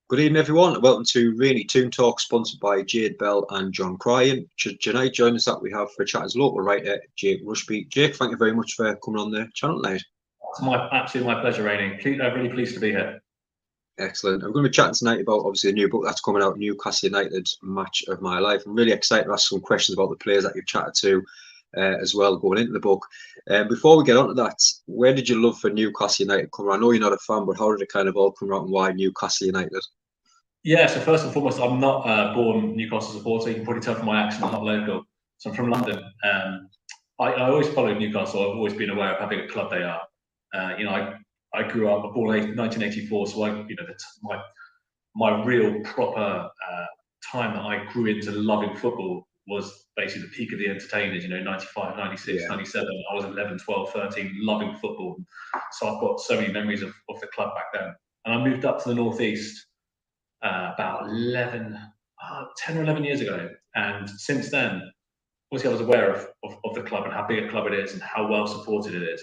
Good evening, everyone. Welcome to Rainey Toon Talk, sponsored by Jade Bell and John Cryan. Tonight, join us that we have for chatter's local writer, Jake Rusby. Jake, thank you very much for coming on the channel tonight. It's absolutely my pleasure, Rainey. I'm really pleased to be here. Excellent. I'm going to be chatting tonight about, obviously, a new book that's coming out, Newcastle United, Match of My Life. I'm really excited to ask some questions about the players that you've chatted to as well, going into the book. Before we get on to that, where did your love for Newcastle United come from? I know you're not a fan, but how did it kind of all come out and why Newcastle United? Yeah, so first and foremost, I'm not a born Newcastle supporter. You can probably tell from my accent I'm not local. So I'm from London. I always followed Newcastle. I've always been aware of how big a club they are. I grew up, born in 1984, so my real proper time that I grew into loving football was basically the peak of the entertainers, 95, 96, 97. I was 11, 12, 13, loving football. So I've got so many memories of the club back then. And I moved up to the northeast about 10 or 11 years ago. And since then, obviously I was aware of the club and how big a club it is and how well supported it is.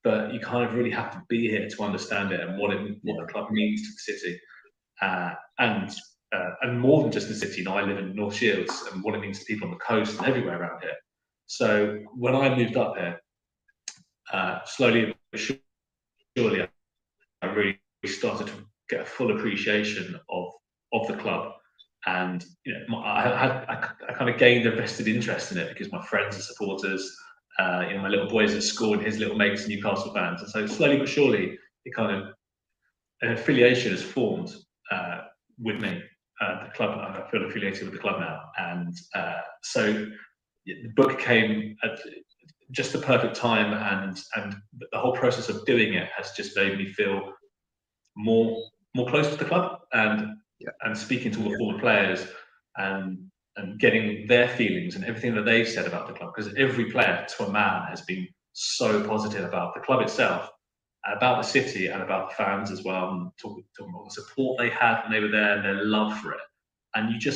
But you kind of really have to be here to understand it and what the club means to the city. And more than just the city. I live in North Shields and what it means to people on the coast and everywhere around here. So when I moved up here, slowly but surely, I really started to get a full appreciation of the club. And I kind of gained a vested interest in it because my friends are supporters. My little boy's at school and his little mates are Newcastle fans. And so slowly but surely, an affiliation has formed with me. The club, I feel affiliated with the club now. And so the book came at just the perfect time, and the whole process of doing it has just made me feel more close to the club and speaking to all the former players and getting their feelings and everything that they've said about the club, because every player to a man has been so positive about the club itself, about the city and about the fans as well, and talking about the support they had when they were there and their love for it. And you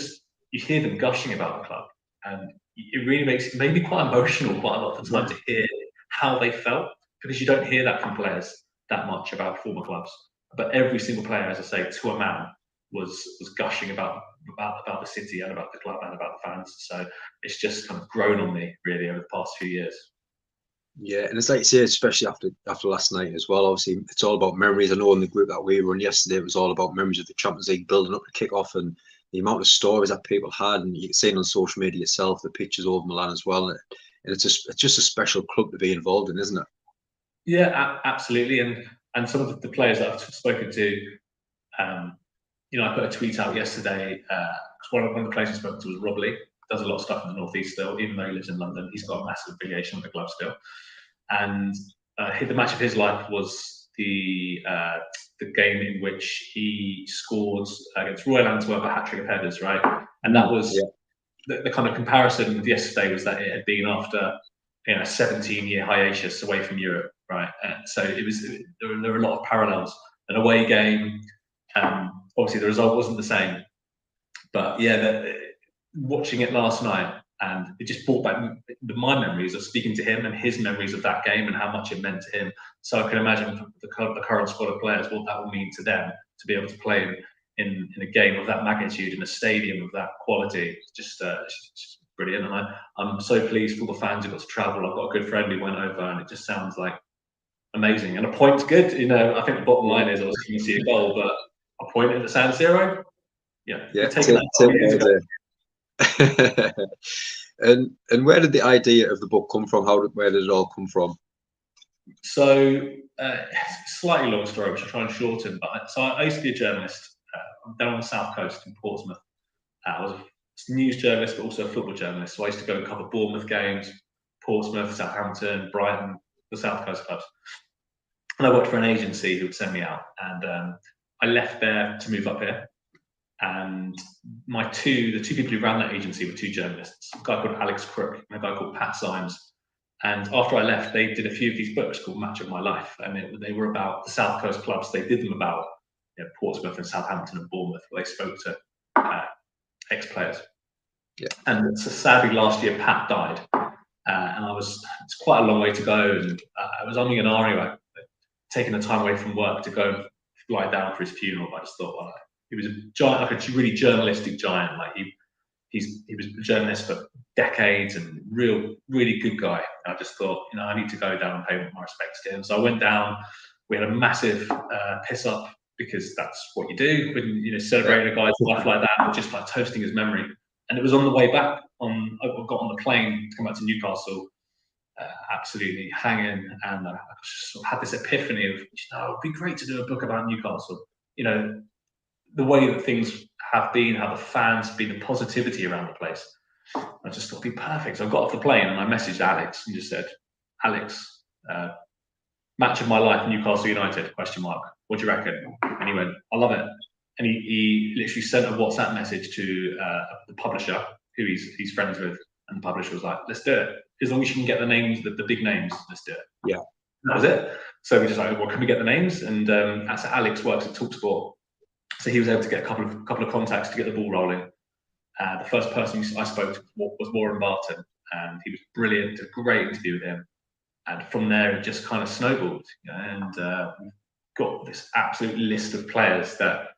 hear them gushing about the club, and it really made me quite emotional quite a lot of the time to hear how they felt, because you don't hear that from players that much about former clubs. But every single player, as I say, to a man, was gushing about the city and about the club and about the fans. So it's just kind of grown on me really over the past few years. Yeah, and it's like you say, especially after last night as well. Obviously, it's all about memories. I know in the group that we were in yesterday, it was all about memories of the Champions League building up to kick-off and the amount of stories that people had. And you can see it on social media yourself, the pictures over Milan as well. And it's just a special club to be involved in, isn't it? Yeah, absolutely. And some of the players that I've spoken to, I put a tweet out yesterday. One of the players I spoke to was Rusby. Does a lot of stuff in the northeast still, even though he lives in London. He's got a massive affiliation with the club still. And the match of his life was the game in which he scored against Royal Antwerp a hat-trick of headers, right? And that was the kind of comparison with yesterday was that it had been after a 17-year hiatus away from Europe, right? So there were a lot of parallels. An away game, obviously the result wasn't the same, but watching it last night, and it just brought back my memories of speaking to him and his memories of that game and how much it meant to him. So I can imagine the current squad of players what that will mean to them to be able to play in a game of that magnitude in a stadium of that quality. It's just brilliant, and I'm so pleased for the fans who got to travel. I've got a good friend who went over, and it just sounds like amazing. And a point's good. I think the bottom line is obviously you see a goal, but a point at the San Siro, taking that. And where did the idea of the book come from? Where did it all come from? So, slightly long story, which I'll try and shorten. But I used to be a journalist. I'm down on the south coast in Portsmouth. I was a news journalist, but also a football journalist. So I used to go and cover Bournemouth games, Portsmouth, Southampton, Brighton, the south coast clubs. And I worked for an agency who would send me out, and I left there to move up here. And the two people who ran that agency were two journalists, a guy called Alex Crook and a guy called Pat Symes. And after I left, they did a few of these books called Match of My Life, and they were about the South Coast clubs. They did them about Portsmouth and Southampton and Bournemouth, where they spoke to ex-players. Yeah. And so sadly, last year Pat died, and it's quite a long way to go, and I was umming and ahhing about taking the time away from work to go and fly down for his funeral. But I just thought, well, he was a giant, like a really journalistic giant. Like he was a journalist for decades and really good guy. And I just thought, you know, I need to go down and pay my respects to him. So I went down. We had a massive piss up, because that's what you do when, you know, celebrating a guy's life like that, or just like toasting his memory. And it was on the way back. I got on the plane to come back to Newcastle, absolutely hanging, and I just sort of had this epiphany of, you know, it'd be great to do a book about Newcastle. You know, the way that things have been, how the fans have been, the positivity around the place. I just thought it'd be perfect. So I got off the plane and I messaged Alex and just said, Alex, match of my life, Newcastle United, question mark. What do you reckon? And he went, I love it. And he literally sent a WhatsApp message to the publisher, who he's friends with. And the publisher was like, let's do it. As long as you can get the names, the big names, let's do it. Yeah. That was it. So we just like, well, can we get the names? And that's Alex works at TalkSport. So he was able to get a couple of contacts to get the ball rolling. The first person I spoke to was Warren Barton, and he was brilliant. Did a great interview with him. And from there, it just kind of snowballed. You know, and we've got this absolute list of players that,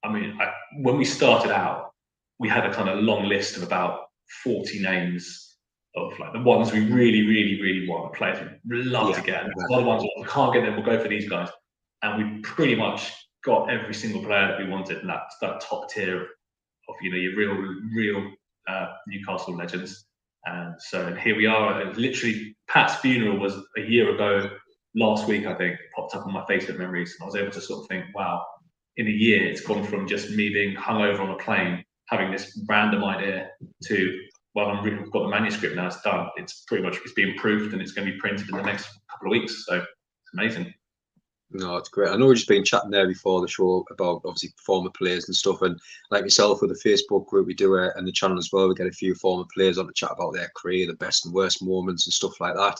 I mean, when we started out, we had a kind of long list of about 40 names of like the ones we really want, players we'd love to get. And the other ones we can't get them, we'll go for these guys. And we pretty much got every single player that we wanted, and that's that top tier of, you know, your real Newcastle legends. And so here we are. Literally, Pat's funeral was a year ago last week, I think. It popped up on my Facebook memories, and I was able to sort of think, wow, in a year, it's gone from just me being hungover on a plane, having this random idea, to, well, I've got the manuscript now, it's done. It's pretty much, it's being proofed, and it's going to be printed in the next couple of weeks. So it's amazing. No, it's great. I know we've just been chatting there before the show about obviously former players and stuff, and like yourself with the Facebook group we do and the channel as well, we get a few former players on to chat about their career, the best and worst moments and stuff like that.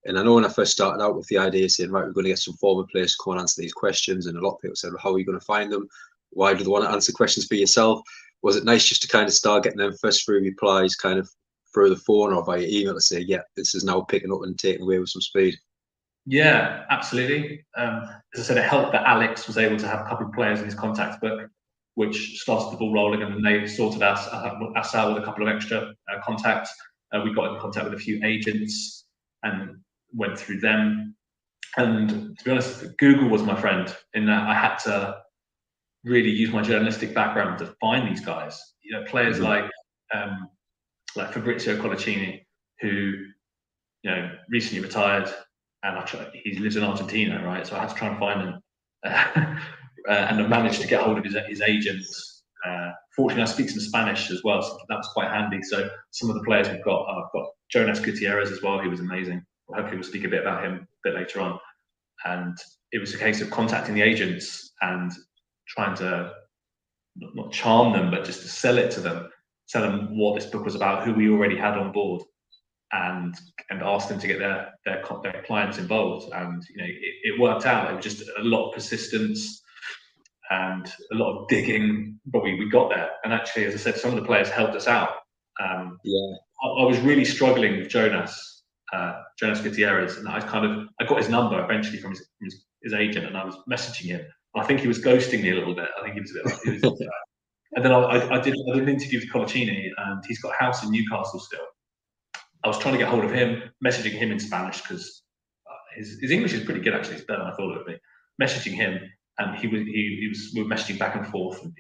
And I know when I first started out with the idea saying, right, we're going to get some former players to come and answer these questions, and a lot of people said, well, how are you going to find them? Why do they want to answer questions for yourself? Was it nice just to kind of start getting them first through replies kind of through the phone or via email to say, yeah, this is now picking up and taking away with some speed? Yeah, absolutely. As I said, it helped that Alex was able to have a couple of players in his contacts book, which started the ball rolling, and then they sorted us out with a couple of extra contacts. We got in contact with a few agents and went through them. And to be honest, Google was my friend in that I had to really use my journalistic background to find these guys. You know, players like Fabrizio Colacini, who, you know, recently retired. And he lives in Argentina, right? So I had to try and find him, and I managed to get hold of his agent. Fortunately, I speak some Spanish as well, so that was quite handy. So some of the players we've got, I've got Jonas Gutierrez as well, who was amazing. Hopefully, we'll speak a bit about him a bit later on. And it was a case of contacting the agents and trying to not charm them, but just to sell it to them, tell them what this book was about, who we already had on board, and ask them to get their clients involved. And you know, it worked out. It was just a lot of persistence and a lot of digging, but we got there. And actually, as I said, some of the players helped us out. I was really struggling with Jonas Gutierrez, and I got his number eventually from his agent, and I was messaging him. I think he was ghosting me a little bit. I think he was a bit like, and then I did an interview with Colacini, and he's got a house in Newcastle still. I was trying to get hold of him, messaging him in Spanish, because his English is pretty good, actually. It's better than I thought it would be. Messaging him, and we were messaging back and forth, and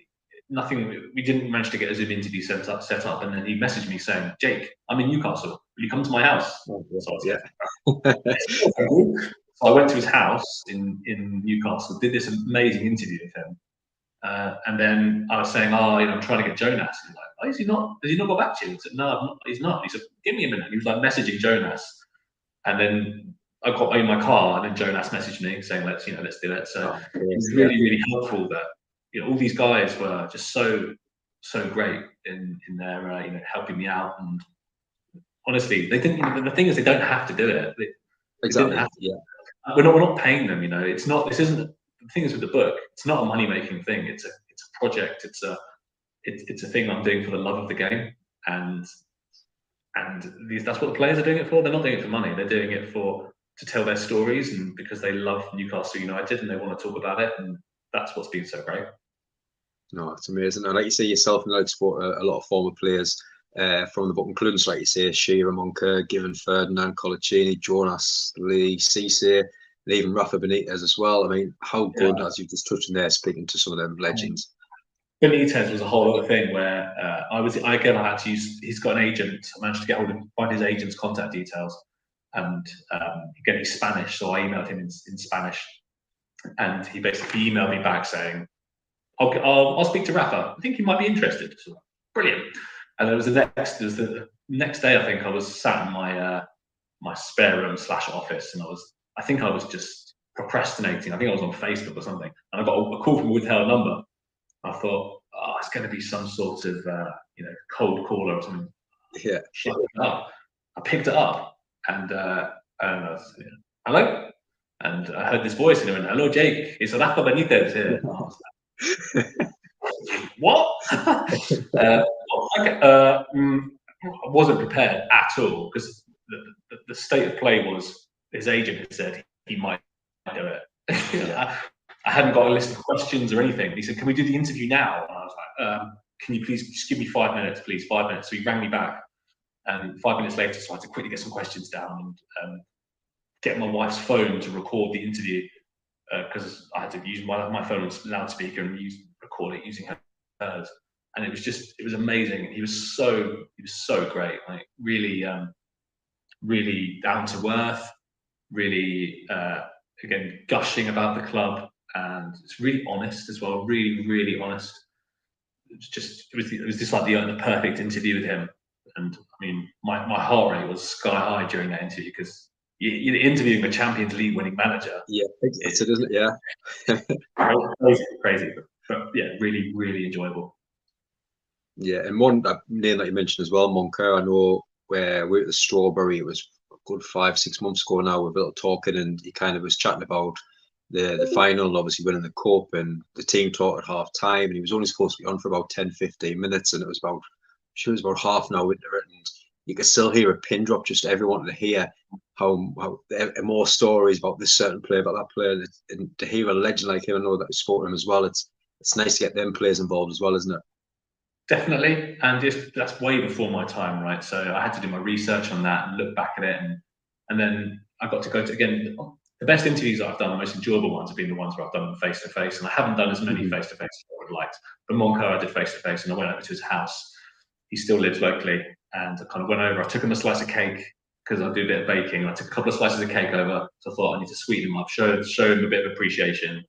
nothing. We didn't manage to get a Zoom interview set up, and then he messaged me saying, "Jake, I'm in Newcastle. Will you come to my house?" So I went to his house in Newcastle, did this amazing interview with him. And then I was saying, I'm trying to get Jonas. He's like, oh, has he not got back to you? I said, no, he's not. He said, give me a minute. He was like messaging Jonas. And then I got in my car, and then Jonas messaged me saying, let's do it. So it was really helpful that, you know, all these guys were just so great in their, helping me out. And honestly, they didn't, the thing is, they don't have to do it. They didn't have to. Yeah. We're not paying them, this isn't, the thing is with the book, it's not a money-making thing. It's a project. It's a thing I'm doing for the love of the game, and that's what the players are doing it for. They're not doing it for money. They're doing it to tell their stories, and because they love Newcastle United and they want to talk about it, and that's what's been so great. No, it's amazing. And like you say yourself, in Alex sport, a lot of former players from the book, including, like you say, Shearer, Monker, Given, Ferdinand, Colaccini, Jonas, Lee, Cisse, and even Rafa Benitez as well. I mean, how good, as you've just touched on there, speaking to some of them legends. Benitez was a whole other thing where I had to use. He's got an agent. I managed to get hold of find his agent's contact details, and again he's Spanish, so I emailed him in Spanish, and he basically emailed me back saying, I'll speak to Rafa. I think he might be interested. So, brilliant. And there was the next day. I think I was sat in my my spare room / office, and I think I was just procrastinating. I think I was on Facebook or something, and I got a call from a withheld number. I thought, oh, it's going to be some sort of cold caller or something. Yeah. Shut it up. I picked it up, and I was, hello, and I heard this voice, and it went, "Hello, Jake. It's Rafa Benitez here." What? I wasn't prepared at all, because the state of play was his agent had said he might do it. I hadn't got a list of questions or anything. He said, "Can we do the interview now?" And I was like, "Can you please just give me 5 minutes, please? 5 minutes." So he rang me back, and 5 minutes later, so I had to quickly get some questions down and get my wife's phone to record the interview, because I had to use my phone's loudspeaker and record it using hers. And it was amazing. He was so great. Like really, really down to earth. Really, again, gushing about the club, and it's really honest as well. Really, really honest. It was just like the perfect interview with him. And I mean, my heart rate was sky high during that interview, because you're interviewing a Champions League winning manager. Yeah, that's it, isn't it? Yeah. Crazy. But yeah, really, really enjoyable. Yeah, and one name that you mentioned as well, Monker. I know where we're at the Strawberry, it was a good 5-6 months ago now. We're a little talking, and he kind of was chatting about the final, obviously winning the cup, and the team talked at half time, and he was only supposed to be on for about 10-15 minutes, and it was about half an hour into it, and you could still hear a pin drop. Just everyone to hear how more stories about this certain player, about that player, and to hear a legend like him. I know that we spoke to him as well. It's nice to get them players involved as well, isn't it? Definitely, and that's way before my time, right? So I had to do my research on that and look back at it, and then I got to go to, again, the best interviews that I've done, the most enjoyable ones have been the ones where I've done them face to face, and I haven't done as many face to face as I would have liked. But Monco, I did face to face, and I went over to his house. He still lives locally, and I kind of went over. I took him a slice of cake, because I do a bit of baking. I took a couple of slices of cake over, so I thought I need to sweeten him up, show him a bit of appreciation.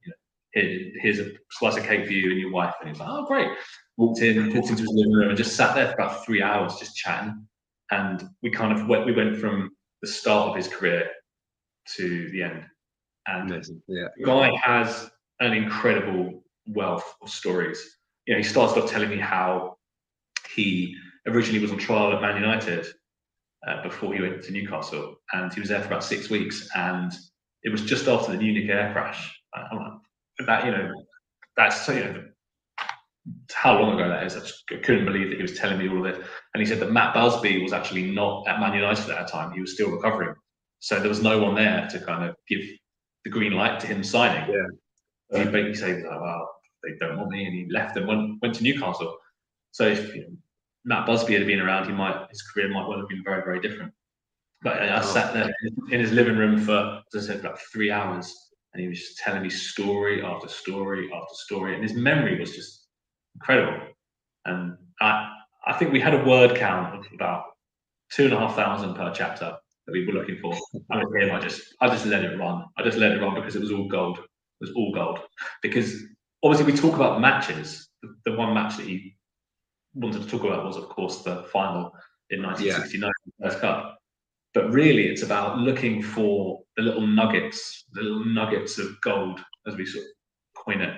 Here's a slice of cake for you and your wife, and he's like, "Oh, great." Walked into his living room and just sat there for about 3 hours just chatting, and we went from the start of his career to the end. And the guy has an incredible wealth of stories. He started off telling me how he originally was on trial at Man United before he went to Newcastle, and he was there for about 6 weeks, and it was just after the Munich air crash. That's how long ago that is. I couldn't believe that he was telling me all of this. And he said that Matt Busby was actually not at Man United at that time. He was still recovering. So there was no one there to kind of give the green light to him signing. Yeah. So he basically said, "Well, they don't want me," and he left and went to Newcastle. So if Matt Busby had been around, his career might well have been very, very different. But I sat there in his living room for, as I said, about 3 hours, and he was just telling me story after story after story, and his memory was just incredible. And I think we had a word count of about 2,500 per chapter that we were looking for. And with him, I just let it run. I just let it run because it was all gold. It was all gold. Because obviously we talk about matches. The one match that he wanted to talk about was, of course, the final in 1969, the First Cup. But really, it's about looking for the little nuggets of gold, as we sort of coin it.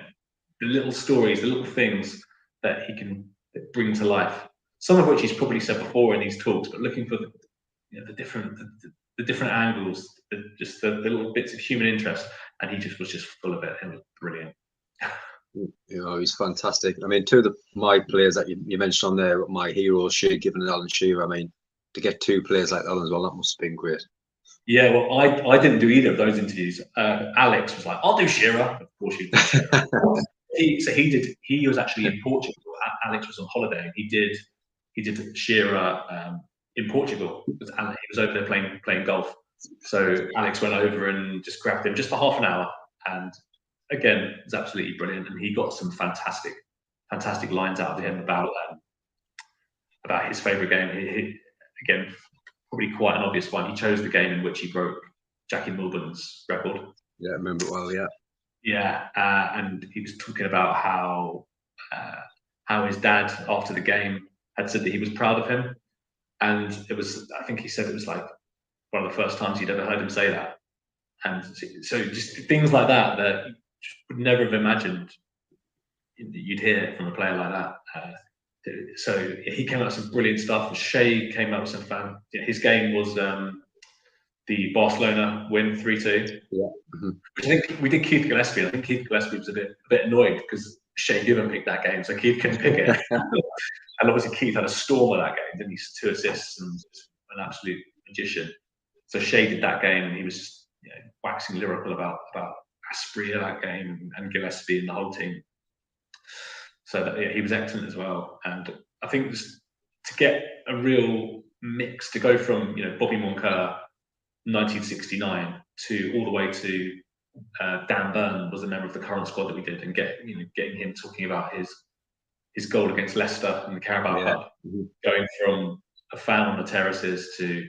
The little stories, the little things that he can bring to life. Some of which he's probably said before in these talks, but looking for the different angles, the little bits of human interest, and he was just full of it. It was brilliant. He's fantastic. I mean, two of my players that you mentioned on there, my heroes, Shea Given and Alan Shearer. I mean, to get two players like that as well, that must have been great. Yeah, well, I didn't do either of those interviews. Alex was like, "I'll do Shearer." Of course you do Shearer. He was actually in Portugal. Alex was on holiday. And he did Shearer in Portugal. He was over there playing golf. So Alex went over and just grabbed him just for half an hour. And again, it was absolutely brilliant. And he got some fantastic lines out of him about his favourite game. He again, probably quite an obvious one. He chose the game in which he broke Jackie Milburn's record. Yeah, I remember it well. Yeah. Yeah, and he was talking about how his dad after the game had said that he was proud of him, and I think he said it was like one of the first times he'd ever heard him say that, and so just things like that you would never have imagined you'd hear from a player like that. So he came out with some brilliant stuff. Shea came out with some fun. His game was the Barcelona win 3-2. Yeah. I think we did Keith Gillespie. I think Keith Gillespie was a bit annoyed because Shea Given picked that game, so Keith couldn't pick it. And obviously Keith had a storm of that game, didn't he? 2 assists and an absolute magician. So Shea did that game, and he was just waxing lyrical about Asprey of that game and Gillespie and the whole team. So he was excellent as well. And I think just to get a real mix, to go from Bobby Moncur 1969 to all the way to Dan Burn was a member of the current squad that we did, and getting him talking about his goal against Leicester in the Carabao Cup, going from a fan on the terraces to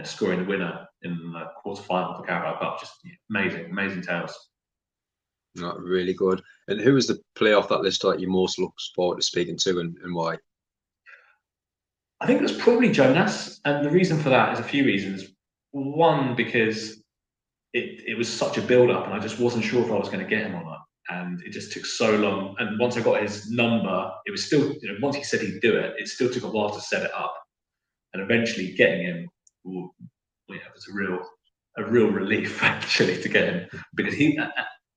scoring the winner in the quarter-final of the Carabao Cup. Just amazing tales. Not really good. And who was the player off that list that you most look forward to speaking to, and why? I think it was probably Jonas, and the reason for that is a few reasons. One, because it was such a build-up, and I just wasn't sure if I was going to get him or not, and it just took so long. And once I got his number, it was still, once he said he'd do it, it still took a while to set it up, and eventually getting him, was a real relief actually to get him, because he,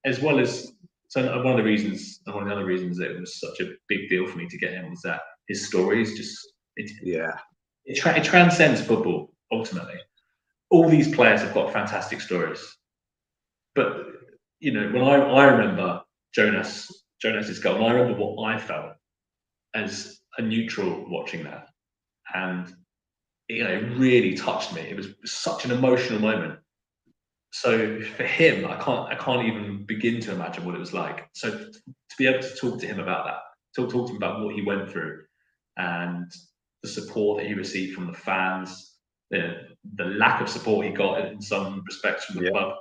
as well as, so one of the other reasons that it was such a big deal for me to get him was that his stories it transcends football ultimately. All these players have got fantastic stories, but when I remember Jonas's goal, and I remember what I felt as a neutral watching that, and it really touched me. It was such an emotional moment. So for him, I can't even begin to imagine what it was like. So to be able to talk to him about that, talk to him about what he went through, and the support that he received from the fans, the lack of support he got in some respects from the club,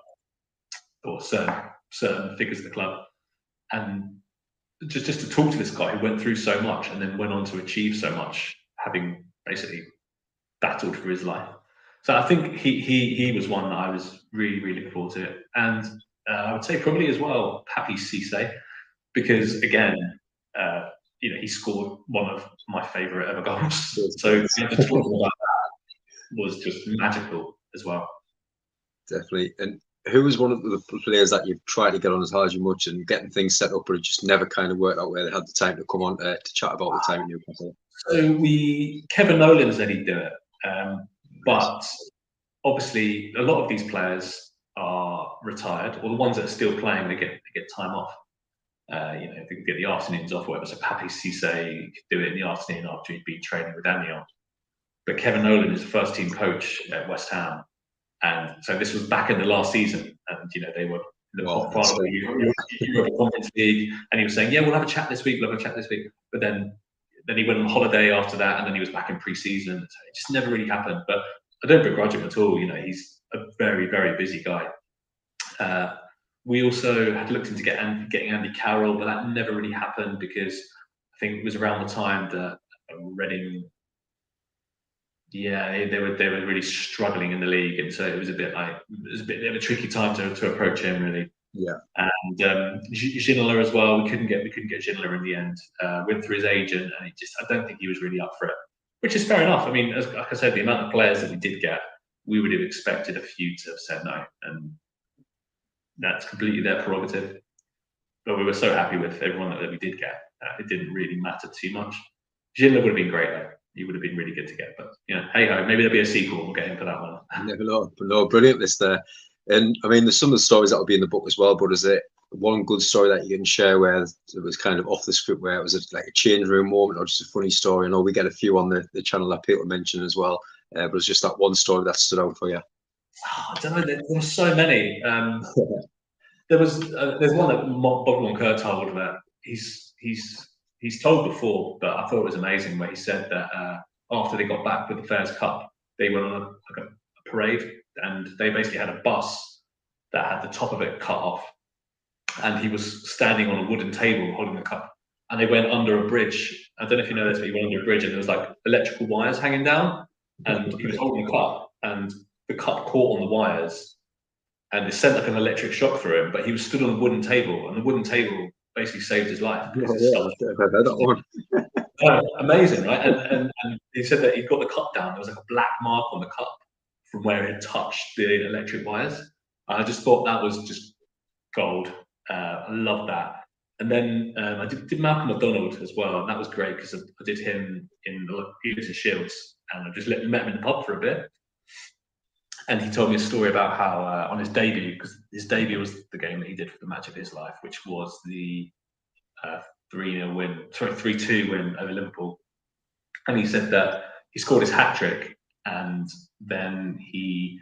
or certain figures of the club, and just to talk to this guy who went through so much and then went on to achieve so much, having basically battled for his life. So I think he was one that I was really looking forward to, and I would say probably as well Papi Cisse, because again, he scored one of my favourite ever goals. So to talk about that was just magical as well. Definitely. And who was one of the players that you've tried to get on as hard as you much and getting things set up, but it just never kind of worked out where they had the time to come on to chat about the time in Newcastle? So Kevin Nolan said he'd do it. But obviously, a lot of these players are retired, or the ones that are still playing, they get time off. They can get the afternoons off, whatever. So Papi Cisse could do it in the afternoon after he'd been training with Amiens. But Kevin Nolan is the first team coach at West Ham, and so this was back in the last season, and they were in the top final of the Europa Conference League, and he was saying, "Yeah, we'll have a chat this week. But then he went on holiday after that, and then he was back in pre-season. So it just never really happened. But I don't begrudge him at all. He's a very, very busy guy. We also had looked into getting Andy Carroll, but that never really happened because I think it was around the time that Reading, they were really struggling in the league, and so it was a bit of a tricky time to approach him really. Yeah, and Ginola as well. We couldn't get Ginola in the end. Went through his agent, and I don't think he was really up for it, which is fair enough. I mean, like I said, the amount of players that we did get, we would have expected a few to have said no, and that's completely their prerogative. But we were so happy with everyone that we did get. It didn't really matter too much. Ginola would have been great though. He would have been really good to get, but hey ho, maybe there'll be a sequel. We'll get him for that one. You never know. But no, brilliant list there. And I mean, there's some of the stories that will be in the book as well. But is it one good story that you can share where it was kind of off the script, where it was like a change room moment or just a funny story? I know we get a few on the channel that people mention as well, but it's just that one story that stood out for you. I don't know. There were so many. There's one that Bob Kerr told that he's told before, but I thought it was amazing, where he said that after they got back with the Fairs Cup, they went on a parade, and they basically had a bus that had the top of it cut off, and he was standing on a wooden table holding the cup, and they went under a bridge. I don't know if you know this, but he went under a bridge, and there was like electrical wires hanging down, and he was holding the cup, and the cup caught on the wires, and it sent like an electric shock through him. But he was stood on a wooden table, and the wooden table basically saved his life. Amazing, right? And he said that he got the cup down. There was like a black mark on the cup from where it had touched the electric wires. I just thought that was just gold. I love that. And then I did Malcolm McDonald as well, and that was great because I did him he lives in Shields, and I just met him in the pub for a bit. And he told me a story about how on his debut, because his debut was the game that he did for the match of his life, which was the 3-2 win over Liverpool. And he said that he scored his hat trick, and then he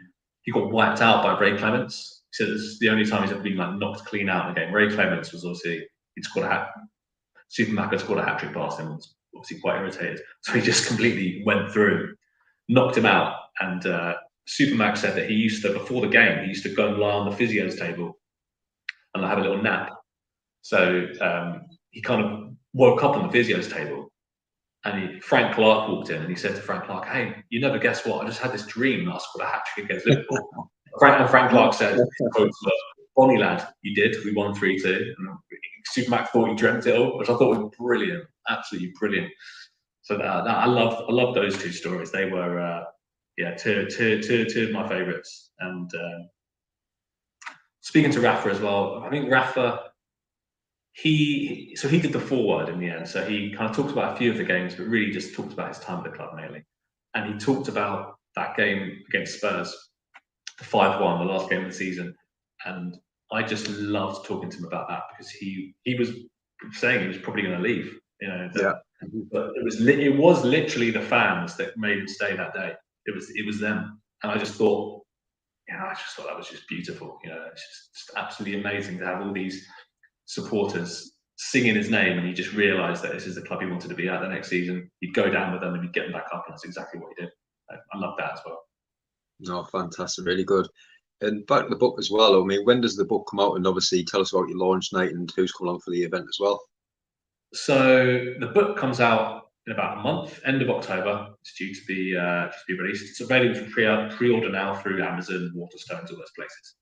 got wiped out by Ray Clements. He said it's the only time he's ever been like knocked clean out in the game. Ray Clements was obviously he'd scored a hat. Supermac had scored a hat trick past him. Was obviously quite irritated, so he just completely went through, knocked him out. And Supermac said that he used to, before the game, he used to go and lie on the physio's table and have a little nap. So he kind of woke up on the physio's table, and Frank Clark walked in, and he said to Frank Clark, "Hey, you never guess what? I just had this dream that I scored a hat trick against Liverpool." Frank Clark said, "Bonnie lad, you did. We won 3-2." And Supermac thought he dreamt it all, which I thought was brilliant, absolutely brilliant. So I love those two stories. They were two of my favourites. And speaking to Rafa as well, I think Rafa. He did the foreword in the end, so he kind of talked about a few of the games, but really just talked about his time at the club mainly. And he talked about that game against Spurs, the 5-1, the last game of the season. And I just loved talking to him about that, because he was saying he was probably going to leave, but it was literally the fans that made him stay that day. It was them, and I just thought that was just beautiful. It's just absolutely amazing to have all these supporters singing his name, and he just realised that this is the club he wanted to be at the next season. He'd go down with them and he'd get them back up, and that's exactly what he did. I love that as well. No, fantastic, really good. And back to the book as well. I mean, when does the book come out? And obviously, tell us about your launch night and who's come along for the event as well. So the book comes out in about a month, end of October. It's due to be released. It's available for pre-order now through Amazon, Waterstones, all those places.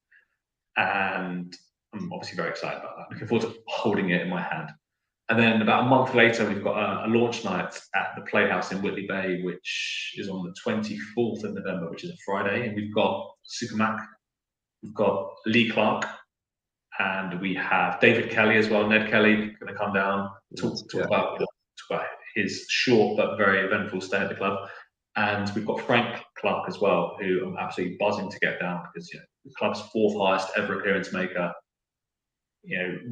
And I'm obviously very excited about that. Looking forward to holding it in my hand. And then about a month later, we've got a launch night at the Playhouse in Whitley Bay, which is on the 24th of November, which is a Friday. And we've got Supermac, we've got Lee Clark, and we have David Kelly as well. Ned Kelly going to come down, talk about his short but very eventful stay at the club. And we've got Frank Clark as well, who I'm absolutely buzzing to get down, because the club's 4th highest ever appearance maker,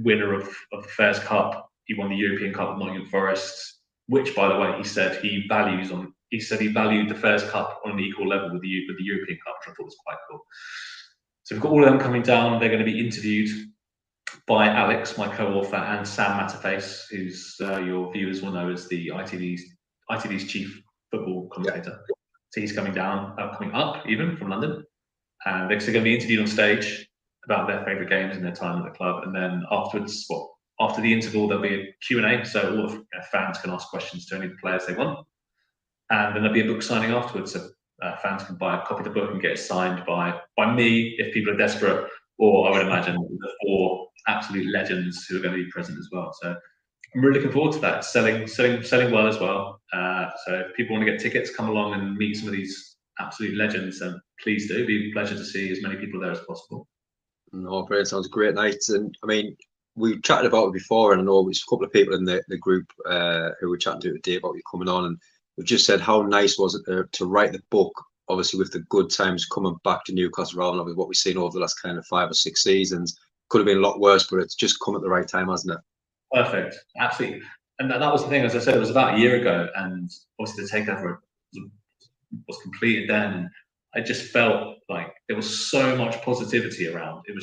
winner of the Fairs Cup. He won the European Cup with Nottingham Forest, which, by the way, he said he valued the Fairs Cup on an equal level with the European Cup, which I thought was quite cool. So we've got all of them coming down. They're going to be interviewed by Alex, my co-author, and Sam Matterface, who's your viewers will know as the ITV's chief football commentator. Yeah. So he's coming up even from London, and they're going to be interviewed on stage about their favourite games and their time at the club. And then afterwards, after the interval, there'll be a Q&A, so all the fans can ask questions to any of the players they want. And then there'll be a book signing afterwards, so fans can buy a copy of the book and get it signed by me if people are desperate, or I would imagine the 4 absolute legends who are going to be present as well. So I'm really looking forward to that. Selling well as well. So if people want to get tickets, come along and meet some of these absolute legends, and please do. It'd be a pleasure to see as many people there as possible. No, brilliant. Sounds a great night. And I mean, we chatted about it before, and I know there's a couple of people in the group who were chatting to today about you coming on, and we've just said how nice was it to write the book, obviously with the good times coming back to Newcastle rather than what we've seen over the last kind of 5 or 6 seasons. could have been a lot worse, but it's just come at the right time, hasn't it? Perfect, absolutely. And that was the thing, as I said, it was about a year ago, and obviously the takeover was completed then. I just felt like there was so much positivity around. It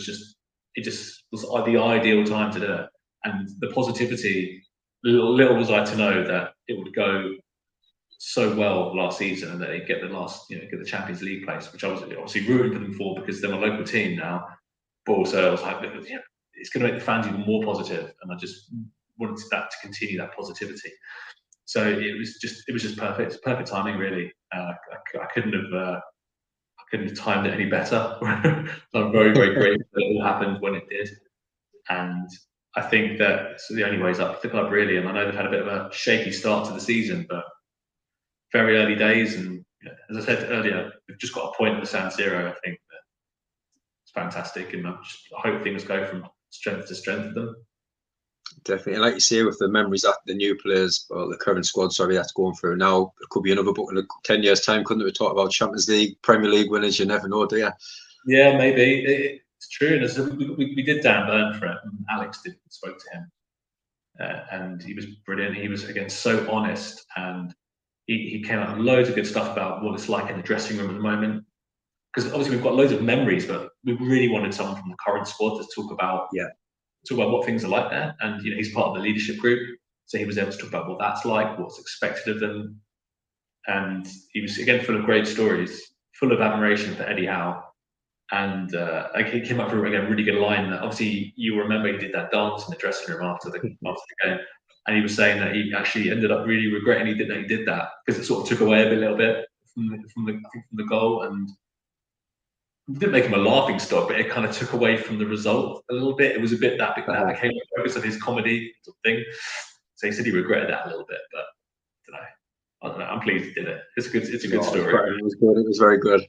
just was the ideal time to do it. And the positivity, little was I to know that it would go so well last season, and that they get get the Champions League place, which I was obviously rooting for them for because they're my local team now. But also I was like, it's going to make the fans even more positive, and I just wanted that to continue, that positivity. So it was just perfect timing, really. I couldn't have timed it any better. I'm very grateful that it all happened when it did, and I think that it's the only ways up for the club, really. And I know they've had a bit of a shaky start to the season, but very early days, and as I said earlier, we've just got a point at the San Siro. I think that it's fantastic, and I hope things go from strength to strength with them. Definitely, and like you say, with the memories that the new players, or the current squad, sorry, that's going through now, it could be another book in 10 years' time, couldn't we? Talk about Champions League, Premier League winners, you never know, do you? Yeah, maybe. It's true, and we did Dan Burn for it, and Alex spoke to him, and he was brilliant. He was, again, so honest, and he came out with loads of good stuff about what it's like in the dressing room at the moment. Because obviously we've got loads of memories, but we really wanted someone from the current squad to talk about what things are like there. And he's part of the leadership group, so he was able to talk about what that's like, what's expected of them. And he was, again, full of great stories, full of admiration for Eddie Howe. And he came up with, again, a really good line that obviously you remember he did that dance in the dressing room after the game. And he was saying that he actually ended up really regretting he did that, because it sort of took away a little bit from the goal, and it didn't make him a laughing stock, but it kind of took away from the result a little bit. It was a bit that became the focus of his comedy sort of thing. So he said he regretted that a little bit, but I don't know. I'm pleased he did it. It's a good story. It was good. It was very good.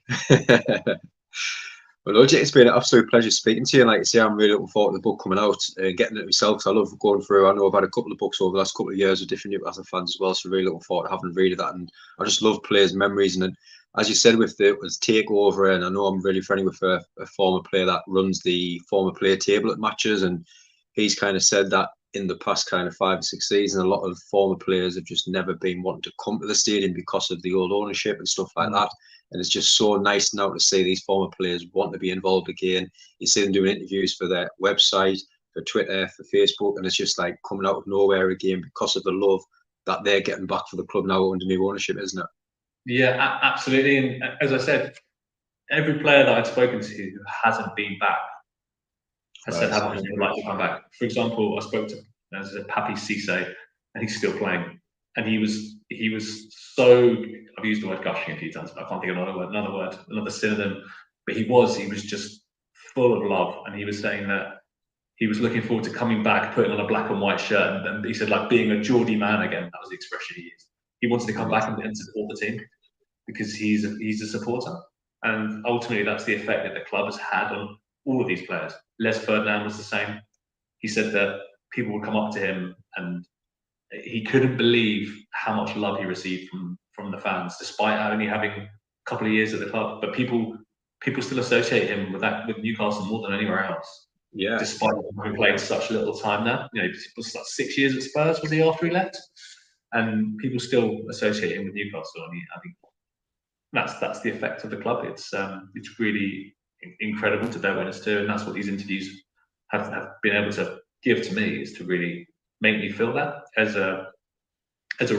Well, Logic, it's been an absolute pleasure speaking to you. And like I say, I'm really looking forward to the book coming out and getting it myself, because I love going through. I know I've had a couple of books over the last couple of years with different Newcastle fans as well, so really looking forward to having a read of that. And I just love players' memories. And then, as you said, with the takeover, and I know I'm really friendly with a former player that runs the former player table at matches, and he's kind of said that in the past kind of 5 or 6 seasons, a lot of former players have just never been wanting to come to the stadium because of the old ownership and stuff like that. And it's just so nice now to see these former players want to be involved again. You see them doing interviews for their website, for Twitter, for Facebook, and it's just like coming out of nowhere again because of the love that they're getting back for the club now under new ownership, isn't it? Yeah, absolutely. And as I said, every player that I've spoken to who hasn't been back has said how much they would like to come back. For example, I spoke to Papi Cisse, and he's still playing. And he was so, I've used the word gushing a few times, but I can't think of another synonym. But he was just full of love, and he was saying that he was looking forward to coming back, putting on a black and white shirt, and he said, like, being a Geordie man again. That was the expression he used. He wanted to come back and support the team because he's a supporter, and ultimately that's the effect that the club has had on all of these players. Les Ferdinand was the same. He said that people would come up to him, and he couldn't believe how much love he received from the fans, despite only having a couple of years at the club. But people still associate him with Newcastle more than anywhere else. Yeah. Despite having played such little time there. It was like 6 years at Spurs, was he, after he left? And people still associate him with Newcastle. And I think that's the effect of the club. It's really incredible to bear witness to, and that's what these interviews have been able to give to me, is to really make me feel that as a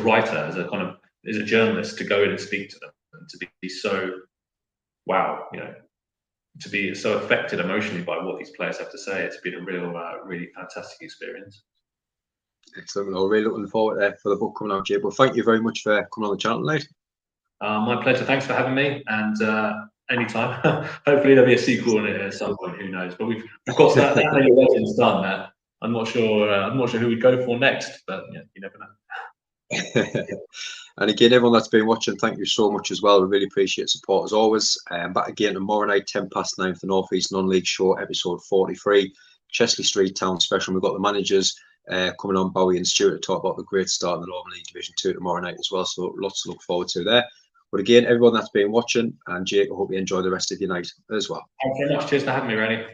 writer, as a journalist, to go in and speak to them, and to be so to be so affected emotionally by what these players have to say. It's been a really fantastic experience. Excellent. Well, really looking forward for the book coming out, Jay. But thank you very much for coming on the channel tonight. My pleasure. Thanks for having me, and anytime. Hopefully there'll be a sequel in it at some point. Who knows? But we've got that many legends done that I'm not sure who we'd go for next, but you never know. And again, everyone that's been watching, thank you so much as well. We really appreciate support as always. Back again tomorrow night, 9:10 for the North East Non-League Show, episode 43, Chesley Street Town Special. We've got the managers coming on, Bowie and Stuart, to talk about the great start in the Northern League Division 2 tomorrow night as well. So lots to look forward to there. But again, everyone that's been watching, and Jake, I hope you enjoy the rest of your night as well. Thanks very much. Cheers for having me, Rainey.